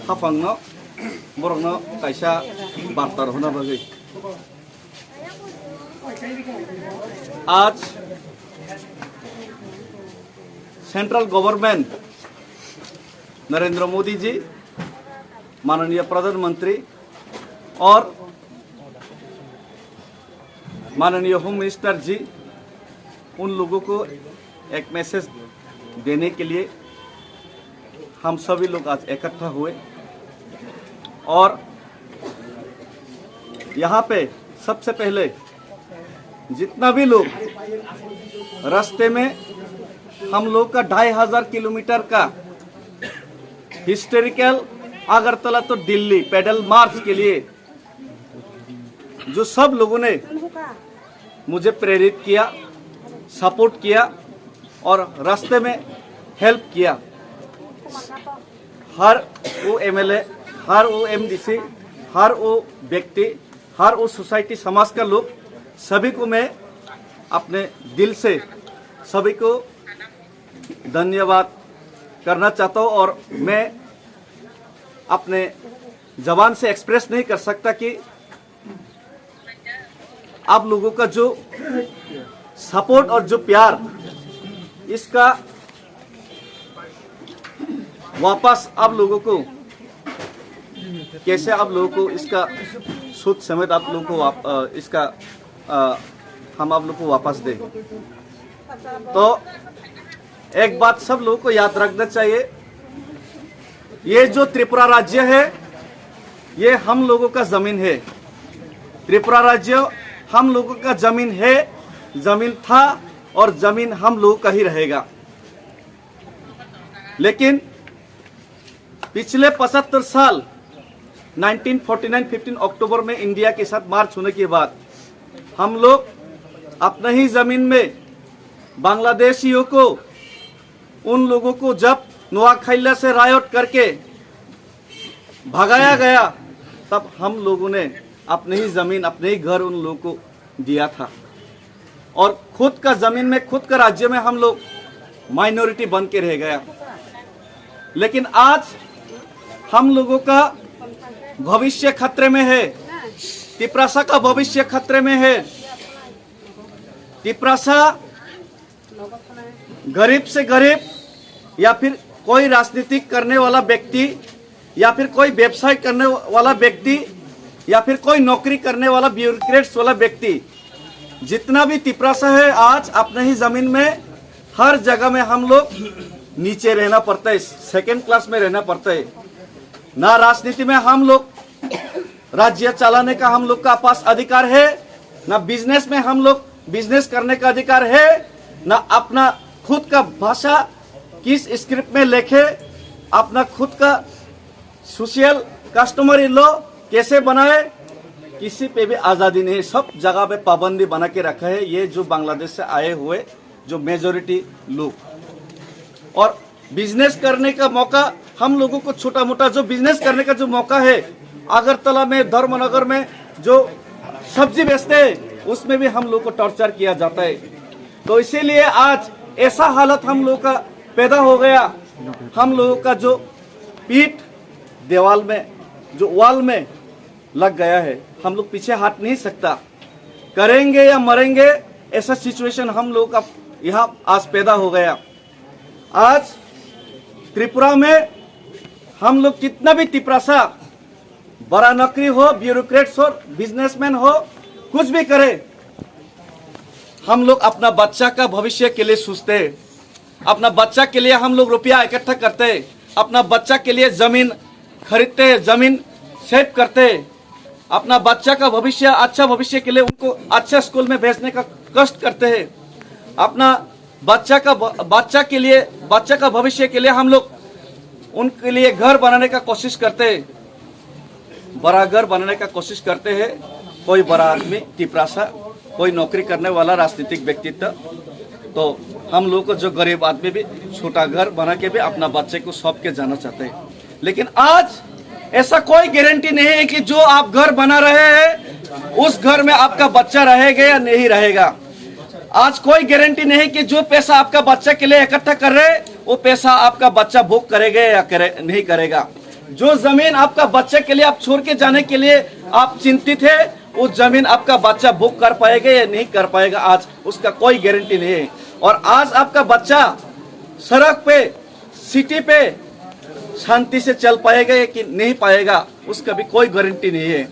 हाफांनो बरंनो कायसा बार्ता होना बागै आज सेंट्रल गवर्नमेंट नरेंद्र मोदी जी माननीय प्रधानमंत्री और माननीय होम मिनिस्टर जी उन लोगों को एक मैसेज देने के लिए हम सभी लोग आज इकट्ठा हुए और यहाँ पे सबसे पहले जितना भी लोग रास्ते में हम लोग का 2500 किलोमीटर का हिस्टोरिकल अगरतला तो दिल्ली पैदल मार्च के लिए जो सब लोगों ने मुझे प्रेरित किया, सपोर्ट किया और रास्ते में हेल्प किया, हर वो एमएलए, हर वो एमडीसी, हर वो व्यक्ति, हर वो सोसाइटी समाज का लोग सभी को मैं अपने दिल से सभी को धन्यवाद करना चाहता हूँ और मैं अपने जबान से एक्सप्रेस नहीं कर सकता कि आप लोगों का जो सपोर्ट और जो प्यार इसका वापस आप लोगों को कैसे आप लोगों को इसका सुध समेत आप लोगों को इसका हम आप लोगों को वापस दें। तो एक बात सब लोगों को याद रखना चाहिए, ये जो त्रिपुरा राज्य है ये हम लोगों का जमीन है। त्रिपुरा राज्य हम लोगों का जमीन है, जमीन था और जमीन हम लोगों का ही रहेगा। लेकिन पिछले 75 साल 1949 15 अक्टूबर में इंडिया के साथ मार्च होने के बाद हम लोग अपने ही जमीन में बांग्लादेशियों को उन लोगों को जब नुआखैला से रायट करके भगाया गया तब हम लोगों ने अपने ही जमीन अपने ही घर उन लोगों को दिया था और खुद का जमीन में खुद का राज्य में हम लोग माइनॉरिटी बन के रह गया। लेकिन आज हम लोगों का भविष्य खतरे में है, तिपरासा का भविष्य खतरे में है। तिपरासा गरीब से गरीब या फिर कोई राजनीतिक करने वाला व्यक्ति या फिर कोई व्यवसाय करने वाला व्यक्ति या फिर कोई नौकरी करने वाला ब्यूरोक्रेट्स वाला व्यक्ति जितना भी तिपरासा है आज अपने ही जमीन में हर जगह में हम लोग नीचे रहना पड़ता है, सेकेंड क्लास में रहना पड़ता है। ना राजनीति में हम लोग राज्य चलाने का हम लोग का पास अधिकार है, ना बिजनेस में हम लोग बिजनेस करने का अधिकार है, ना अपना खुद का भाषा किस स्क्रिप्ट में लिखे, अपना खुद का सोशल कस्टमरी लॉ कैसे बनाए, किसी पे भी आज़ादी नहीं। सब जगह पे पाबंदी बना के रखा है ये जो बांग्लादेश से आए हुए जो मेजोरिटी लोग। और बिजनेस करने का मौका हम लोगों को छोटा मोटा जो बिजनेस करने का जो मौका है, अगरतला में धर्मनगर में जो सब्जी बेचते हैं उसमें भी हम लोग को टॉर्चर किया जाता है। तो इसीलिए आज ऐसा हालत हम लोग का पैदा हो गया, हम लोगों का जो पीठ दीवार में जो वॉल में लग गया है, हम लोग पीछे हट नहीं सकता, करेंगे या मरेंगे ऐसा सिचुएशन हम लोग का यहाँ आज पैदा हो गया। आज त्रिपुरा में हम लोग कितना भी तिपरासा बड़ा नौकरी हो, ब्यूरोक्रेट्स हो, बिजनेसमैन हो, कुछ भी करे, हम लोग अपना बच्चा का भविष्य के लिए सोचते हैं, अपना बच्चा के लिए हम लोग रुपया इकट्ठा करते हैं, अपना बच्चा के लिए जमीन खरीदते हैं, जमीन सेव करते हैं, अपना बच्चा का भविष्य अच्छा भविष्य के लिए उनको अच्छा स्कूल में भेजने का कष्ट करते हैं, अपना बच्चा का भविष्य के लिए हम लोग उनके लिए घर बनाने का कोशिश करते हैं, बड़ा घर बनाने का कोशिश करते हैं। कोई बड़ा आदमी तिपरासा, कोई नौकरी करने वाला राजनीतिक व्यक्तित्व, तो हम लोग को जो गरीब आदमी भी छोटा घर बना के भी अपना बच्चे को सौंप के जाना चाहते हैं। लेकिन आज ऐसा कोई गारंटी नहीं है कि जो आप घर बना रहे हैं उस घर में आपका बच्चा रहेगा या नहीं रहेगा। आज कोई गारंटी नहीं कि जो पैसा आपका बच्चा के लिए इकट्ठा कर रहे वो पैसा आपका बच्चा भोग करेगा या नहीं करेगा। जो जमीन आपका बच्चे के लिए आप छोड़ के जाने के लिए आप चिंतित है, वो जमीन आपका बच्चा बुक कर पाएगा या नहीं कर पाएगा, आज उसका कोई गारंटी नहीं है। और आज आपका बच्चा सड़क पे, सिटी पे शांति से चल पाएगा या कि नहीं पाएगा, उसका भी कोई गारंटी नहीं है,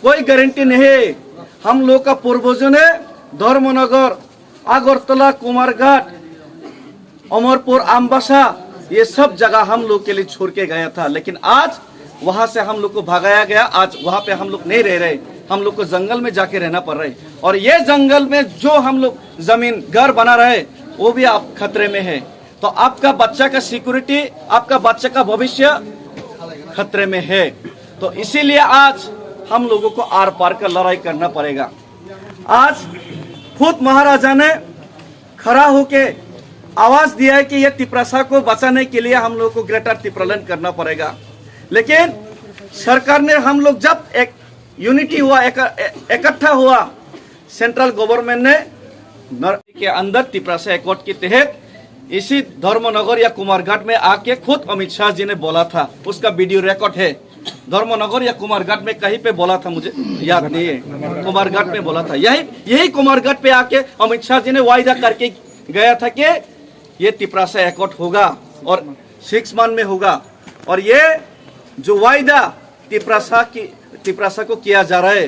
कोई गारंटी नहीं है। हम लोग का पूर्वजों ने धर्मनगर, आगरतला, कुमारघाट, अमरपुर, अम्बासा, ये सब जगह हम लोग के लिए छोड़ के गया था, लेकिन आज वहां से हम लोग को भगाया गया। आज वहां पे हम लोग नहीं रह रहे, हम लोग को जंगल में जाके रहना पड़ रहा है। और ये जंगल में जो हम लोग जमीन घर बना रहे वो भी आप खतरे में है। तो आपका बच्चा का सिक्योरिटी, आपका बच्चा का भविष्य खतरे में है। तो इसीलिए आज हम लोगों को आर पार का लड़ाई करना पड़ेगा। आज खुद महाराजा ने खड़ा होके आवाज दिया है कि ये तिपरासा को बचाने के लिए हम लोग को ग्रेटर तिपरालैंड करना पड़ेगा। लेकिन सरकार ने, हम लोग जब एक यूनिटी हुआ, इकट्ठा हुआ, सेंट्रल गवर्नमेंट ने के अंदर तिपरासा एकॉर्ड के तहत इसी धर्मनगर या कुमारघाट में आके खुद अमित शाह जी ने बोला था, उसका वीडियो रिकॉर्ड है। धर्मनगर या कुमारघाट में कहीं पे बोला था, मुझे याद नहीं है, कुमारघाट में बोला था। यही कुमारघाट पे आके अमित शाह जी ने वायदा करके गया था कि ये तिपरासा एकॉर्ड होगा और 6 मंथ में होगा। और ये जो वायदा तिपरासा को किया जा रहा है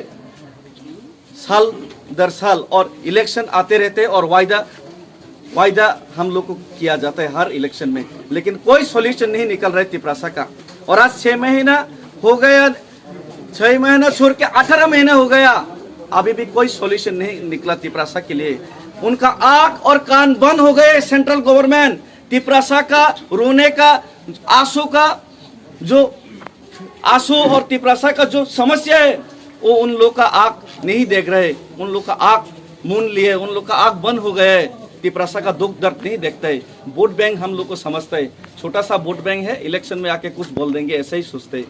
साल दर साल, और इलेक्शन आते रहते और वायदा हम लोग को किया जाता है हर इलेक्शन में, लेकिन कोई सॉल्यूशन नहीं निकल रहा है तिपरासा का। और आज 6 महीना हो गया, 6 महीना छोड़ के 18 महीना हो गया, अभी भी कोई सॉल्यूशन नहीं निकला तिपरासा के लिए। उनका आंख और कान बंद हो गए। सेंट्रल गवर्नमेंट तिपरासा का रोने का, आंसू और तिपरासा का जो समस्या है वो उन लोग का आंख नहीं देख रहे, उन लोग का आंख मूंद लिए, उन लोग का आंख बंद हो गए। तिपरासा का दुख दर्द नहीं देखता है। वोट बैंक हम लोग को समझता है, छोटा सा वोट बैंक है, इलेक्शन में आके कुछ बोल देंगे ऐसे ही सोचते हैं।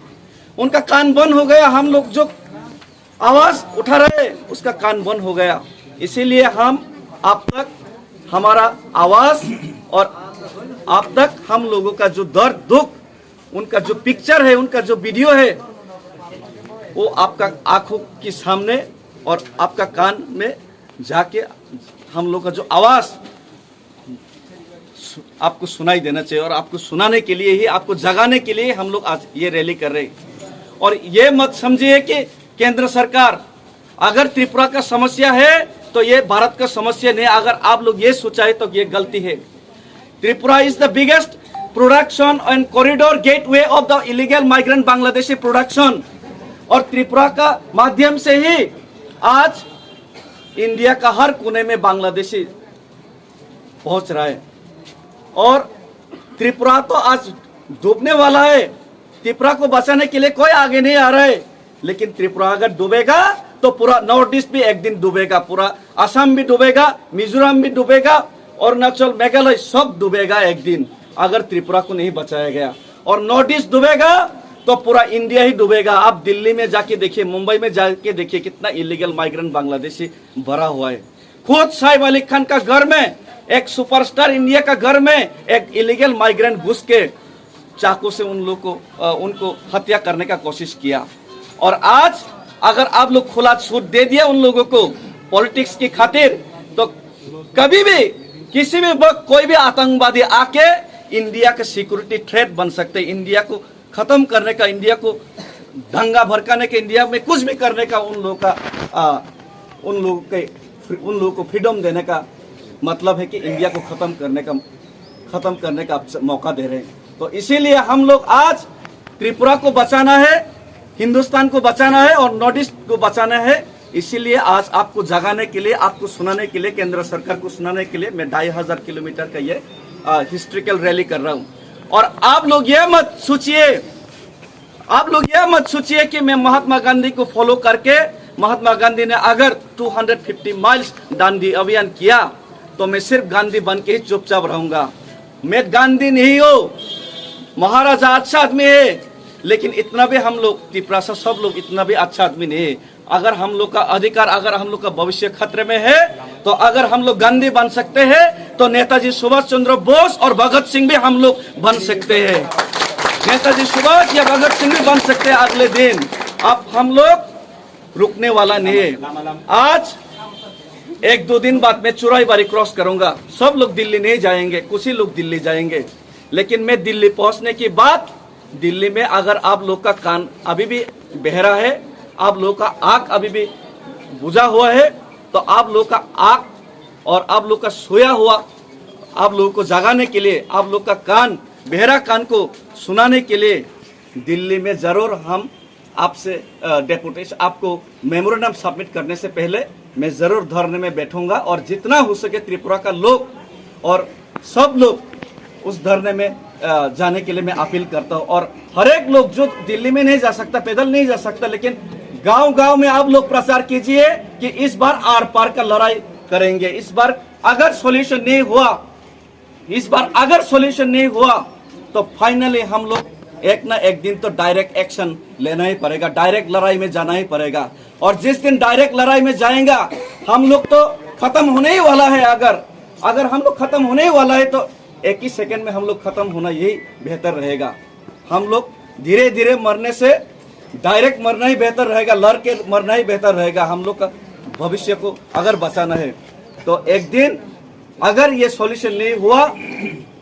उनका कान बंद हो गया। हम लोग जो आवाज उठा रहे उसका कान बंद हो गया। इसीलिए हम आप तक हमारा आवाज और आप तक हम लोगों का जो दर्द, दुख, उनका जो पिक्चर है, उनका जो वीडियो है, वो आपका आंखों के सामने और आपका कान में जाके हम लोग का जो आवाज आपको सुनाई देना चाहिए। और आपको सुनाने के लिए ही, आपको जगाने के लिए हम लोग आज ये रैली कर रहे हैं। और ये मत समझिए कि केंद्र सरकार, अगर त्रिपुरा का समस्या है तो ये भारत का समस्या नहीं। अगर आप लोग ये सोचा है तो ये गलती है। Tripura is the biggest production and corridor gateway of the illegal migrant Bangladeshi production. और त्रिपुरा का माध्यम से ही आज इंडिया का हर कोने में बांग्लादेशी पहुंच रहा है। और त्रिपुरा तो आज डूबने वाला है। त्रिपुरा को बचाने के लिए कोई आगे नहीं आ रहा है। लेकिन त्रिपुरा अगर डूबेगा तो पूरा नॉर्थ ईस्ट भी एक दिन डूबेगा, पूरा असम भी डूबेगा, मिजोरम भी डूबेगा, अरुणाचल, मेघालय सब डूबेगा एक दिन, अगर त्रिपुरा को नहीं बचाया गया। और नॉर्थ ईस्ट डूबेगा तो पूरा इंडिया ही डूबेगा। आप दिल्ली में जाके देखिए, मुंबई में जाके देखिए, कितना इलीगल माइग्रेंट बांग्लादेशी भरा हुआ है। खुद साइफ अली खान का घर में, एक सुपरस्टार इंडिया का घर में एक इलीगल माइग्रेंट घुस के चाकू से उनको हत्या करने का कोशिश किया। और आज अगर आप लोग खुला छूट दे दिया उन लोगों को पॉलिटिक्स की खातिर, तो कभी भी किसी भी वक्त कोई भी आतंकवादी आके इंडिया के सिक्योरिटी थ्रेट बन सकते, इंडिया को खत्म करने का, इंडिया को दंगा भड़काने के, इंडिया में कुछ भी करने का उन लोगों को फ्रीडम देने का मतलब है कि इंडिया को खत्म करने का मौका दे रहे हैं। तो इसीलिए हम लोग आज त्रिपुरा को बचाना है, हिंदुस्तान को बचाना है और नॉर्थ ईस्ट को बचाना है। इसीलिए आज आपको जगाने के लिए, आपको सुनाने के लिए, केंद्र सरकार को सुनाने के लिए मैं 2500 किलोमीटर का ये हिस्ट्रिकल रैली कर रहा हूँ। और आप लोग ये मत सोचिए कि मैं महात्मा गांधी को फॉलो करके, महात्मा गांधी ने अगर 250 माइल्स दांडी अभियान किया तो मैं सिर्फ गांधी बन के ही चुपचाप रहूंगा। मैं गांधी नहीं हूँ, महाराजा अच्छा आदमी है, लेकिन इतना भी हम लोग तिपरासा सब लोग इतना भी अच्छा आदमी नहीं है। अगर हम लोग का अधिकार, अगर हम लोग का भविष्य खतरे में है, तो अगर हम लोग गांधी बन सकते हैं तो नेताजी सुभाष चंद्र बोस और भगत सिंह भी हम लोग बन सकते हैं। नेताजी सुभाष या भगत सिंह भी बन सकते हैं अगले दिन। अब हम लोग रुकने वाला नहीं है। आज 1-2 दिन बाद मैं चुराईबारी क्रॉस करूंगा। सब लोग दिल्ली नहीं जाएंगे, कुछ ही लोग दिल्ली जाएंगे, लेकिन मैं दिल्ली पहुंचने के बाद दिल्ली में अगर आप लोग का कान अभी भी बहरा है, आप लोग का आंख अभी भी बुझा हुआ है, तो आप लोग का आंख और आप लोग का सोया हुआ आप लोगों को जगाने के लिए, आप लोग का कान बहरा कान को सुनाने के लिए दिल्ली में जरूर हम आपसे डेपुटेशन, आपको मेमोरेंडम सबमिट करने से पहले मैं जरूर धरने में बैठूंगा और जितना हो सके त्रिपुरा का लोग और सब लोग उस धरने में जाने के लिए मैं अपील करता हूँ। और हर एक लोग जो दिल्ली में नहीं जा सकता, पैदल नहीं जा सकता, लेकिन गांव-गांव में आप लोग प्रचार कीजिए कि इस बार आर पार का लड़ाई करेंगे। इस बार अगर सॉल्यूशन नहीं हुआ, तो फाइनली हम लोग एक ना एक दिन तो डायरेक्ट एक्शन लेना ही पड़ेगा, डायरेक्ट लड़ाई में जाना ही पड़ेगा। और जिस दिन डायरेक्ट लड़ाई में जाएगा हम लोग तो खत्म होने ही वाला है। अगर हम लोग खत्म होने ही वाला है तो एक ही सेकंड में हम लोग खत्म होना यही बेहतर रहेगा। हम लोग धीरे धीरे मरने से डायरेक्ट मरना ही बेहतर रहेगा, लड़ के मरना ही बेहतर रहेगा। हम लोग का भविष्य को अगर बचाना है तो एक दिन अगर ये सॉल्यूशन नहीं हुआ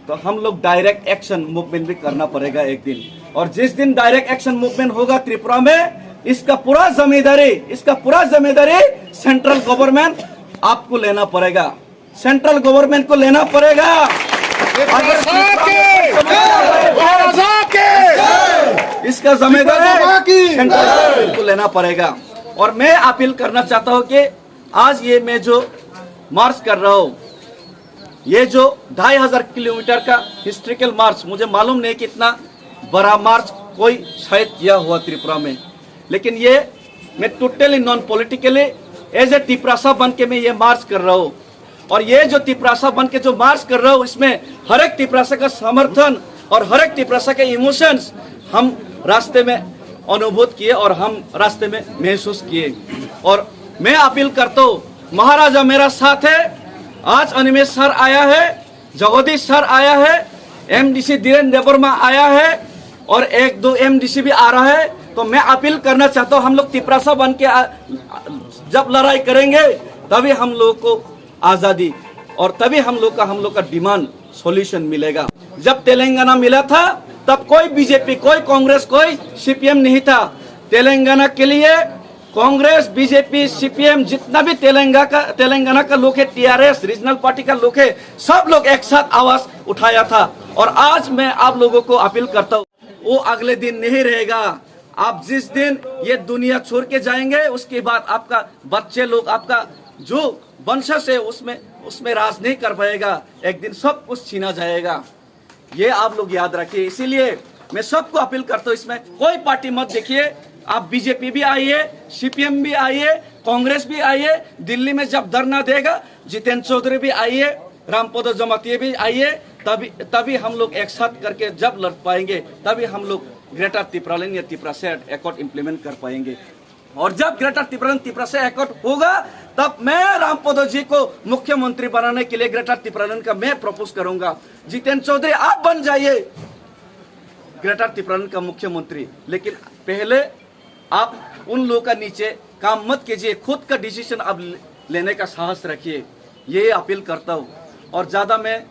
तो हम लोग डायरेक्ट एक्शन मूवमेंट भी करना पड़ेगा एक दिन। और जिस दिन डायरेक्ट एक्शन मूवमेंट होगा त्रिपुरा में, इसका पूरा जिम्मेदारी सेंट्रल गवर्नमेंट आपको लेना पड़ेगा, सेंट्रल गवर्नमेंट को लेना पड़ेगा। इसका जिम्मेदारी सेंट्रल गवर्नमेंट को लेना पड़ेगा। और मैं अपील करना चाहता हूँ कि आज ये मैं जो मार्च कर रहा हूँ, ये जो 2500 किलोमीटर का हिस्ट्रिकल मार्च, मुझे मालूम नहीं कितना बड़ा मार्च कोई शायद किया हुआ त्रिपुरा में, लेकिन ये मैं totally non politically as a Tiprasa बन के मैं ये मार्च कर रहा हूँ। और ये जो तिपरासा बन के जो मार्च कर रहा हूँ, इसमें हर एक तिपरासा का समर्थन और हर एक तिपरासा के इमोशंस हम रास्ते में अनुभूत किए और हम रास्ते में महसूस किए। और मैं अपील करता हूँ, महाराजा मेरा साथ है। आज अनिमेश सर आया है, जगदीश सर आया है, एमडीसी धीरेन्द्र देबवर्मा आया है और 1-2 एमडीसी भी आ रहा है। तो मैं अपील करना चाहता हूँ, हम लोग तिपरासा बन के जब लड़ाई करेंगे तभी हम लोग को आज़ादी और तभी हम लोग का डिमांड सॉल्यूशन मिलेगा। जब तेलंगाना मिला था तब कोई बीजेपी, कोई कांग्रेस, कोई सीपीएम नहीं था। तेलंगाना के लिए कांग्रेस, बीजेपी, सीपीएम, जितना भी तेलंगाना का लोग है, टीआरएस, रीजनल पार्टी का लोग है, सब लोग एक साथ आवाज उठाया था। और आज मैं आप लोगों को अपील करता हूँ, वो अगले दिन नहीं रहेगा। आप जिस दिन ये दुनिया छोड़ के जाएंगे, उसके बाद आपका बच्चे लोग, आपका जो वंशज है उसमें राज नहीं कर पाएगा। एक दिन सब कुछ छीना जाएगा, ये आप लोग याद रखिए। इसीलिए मैं सबको अपील करता हूँ, इसमें कोई पार्टी मत देखिए। आप बीजेपी भी आइए, सीपीएम भी आइए, कांग्रेस भी आइए। दिल्ली में जब धरना देगा जितेंद्र चौधरी भी आइए, रामपद जमातिया भी आइए। तभी हम लोग एक साथ करके जब लड़ पाएंगे, तभी हम लोग ग्रेटर तिपरालैंड या तिपरासा एकॉर्ड इम्प्लीमेंट कर पाएंगे। और जब ग्रेटर तिपरालैंड तिपरासा एकॉर्ड होगा, तब मैं रामपद जी को मुख्यमंत्री बनाने के लिए ग्रेटर तिपरालैंड का मैं प्रपोज करूंगा। जितेंद्र चौधरी आप बन जाइए ग्रेटर तिपरालैंड का मुख्यमंत्री, लेकिन पहले आप उन लोगों का नीचे काम मत कीजिए, खुद का डिसीजन आप लेने का साहस रखिए। ये अपील करता हूँ। और ज़्यादा मैं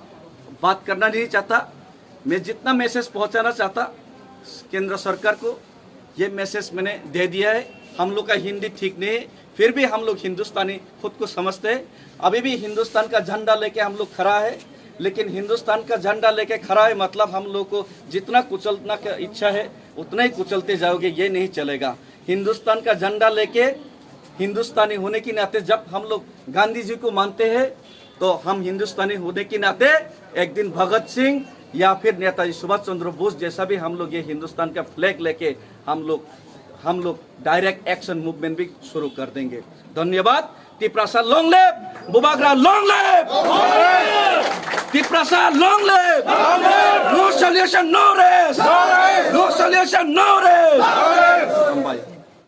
बात करना नहीं चाहता। मैं जितना मैसेज पहुँचाना चाहता केंद्र सरकार को, ये मैसेज मैंने दे दिया है। हम लोग का हिंदी ठीक नहीं है, फिर भी हम लोग हिंदुस्तानी खुद को समझते हैं। अभी भी हिंदुस्तान का झंडा लेके हम लोग खड़ा है, लेकिन हिंदुस्तान का झंडा लेके खड़ा है मतलब हम लोग को जितना कुचलना का इच्छा है उतना ही कुचलते जाओगे, ये नहीं चलेगा। हिंदुस्तान का झंडा लेके हिंदुस्तानी होने के नाते जब हम लोग गांधी जी को मानते हैं, तो हम हिंदुस्तानी होने के नाते एक दिन भगत सिंह या फिर नेताजी सुभाष चंद्र बोस जैसा भी हम लोग ये हिंदुस्तान का फ्लैग लेके हम लोग डायरेक्ट एक्शन मूवमेंट भी शुरू कर देंगे। धन्यवाद। Tiprasa long live, Bubagra long live, Tiprasa long live. No solution no rest, no solution no race.